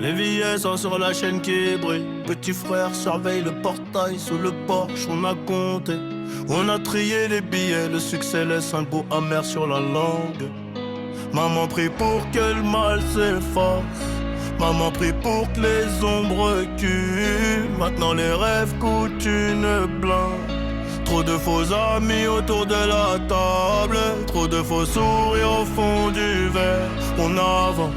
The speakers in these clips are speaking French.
Les billets sont sur la chaîne qui brille. Petit frère surveille le portail. Sous le porche on a compté, on a trié les billets. Le succès laisse un goût amer sur la langue. Maman prie pour que le mal s'efface. Maman prie pour que les ombres reculent. Maintenant les rêves coûtent une blinde. Trop de faux amis autour de la table. Trop de faux sourires au fond du verre. On avance,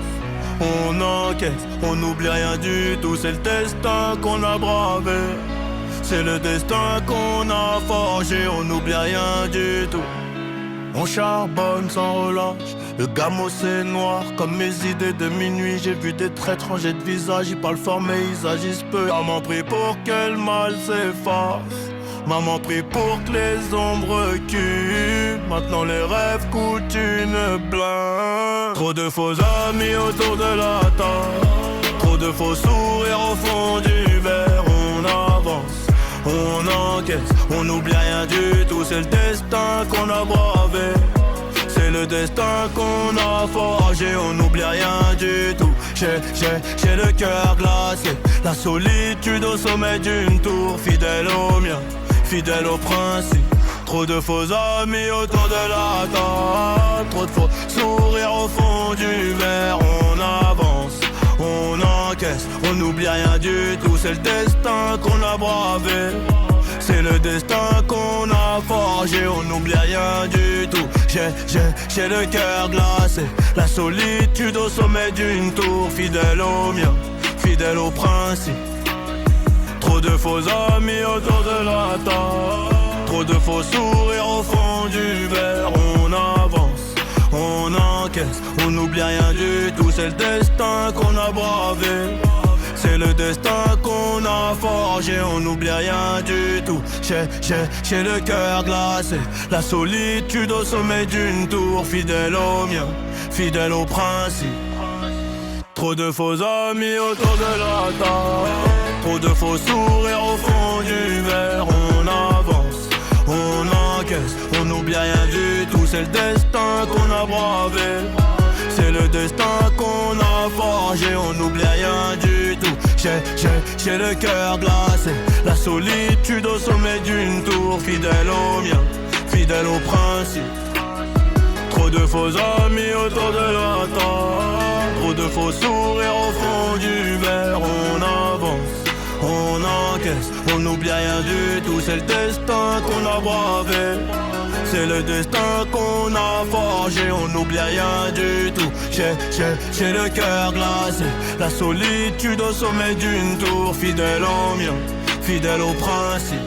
on encaisse, on n'oublie rien du tout. C'est le destin qu'on a bravé. C'est le destin qu'on a forgé. On n'oublie rien du tout. On charbonne sans relâche. Le gamo c'est noir comme mes idées de minuit. J'ai vu des traîtres changer de visage. Ils parlent fort mais ils agissent peu. Maman prie pour que le mal s'efface. Maman prie pour que les ombres reculent. Maintenant les rêves coûtent une blinde. Trop de faux amis autour de la table. Trop de faux sourires au fond du verre. On avance, on encaisse, on n'oublie rien du tout. C'est le destin qu'on a bravé. C'est le destin qu'on a forgé. On n'oublie rien du tout. J'ai le cœur glacé. La solitude au sommet d'une tour. Fidèle au mien, fidèle au principe. Trop de faux amis autour de la table. Trop de faux sourires au fond du verre. On avance, on encaisse, on n'oublie rien du tout. C'est le destin qu'on a bravé. C'est le destin qu'on a forgé. On n'oublie rien du tout. J'ai le cœur glacé. La solitude au sommet d'une tour. Fidèle au mien, fidèle au principe. Trop de faux amis autour de la table. Trop de faux sourires au fond du verre. On avance, on encaisse, on n'oublie rien du tout. C'est le destin qu'on a bravé. C'est le destin qu'on a forgé. On n'oublie rien du tout. J'ai le cœur glacé. La solitude au sommet d'une tour. Fidèle au mien, fidèle au principe. Trop de faux amis autour de la table. Trop de faux sourires au fond du verre. On avance, on encaisse, on n'oublie rien du tout. C'est le destin qu'on a bravé. C'est le destin qu'on a forgé. On n'oublie rien du tout. J'ai le cœur glacé. La solitude au sommet d'une tour. Fidèle au mien, fidèle au principe. Trop de faux amis autour de la table. Trop de faux sourires au fond du verre. On avance, on encaisse, on n'oublie rien du tout. C'est le destin qu'on a bravé. C'est le destin qu'on a forgé. On n'oublie rien du tout. J'ai le cœur glacé. La solitude au sommet d'une tour. Fidèle au mien, fidèle au principe.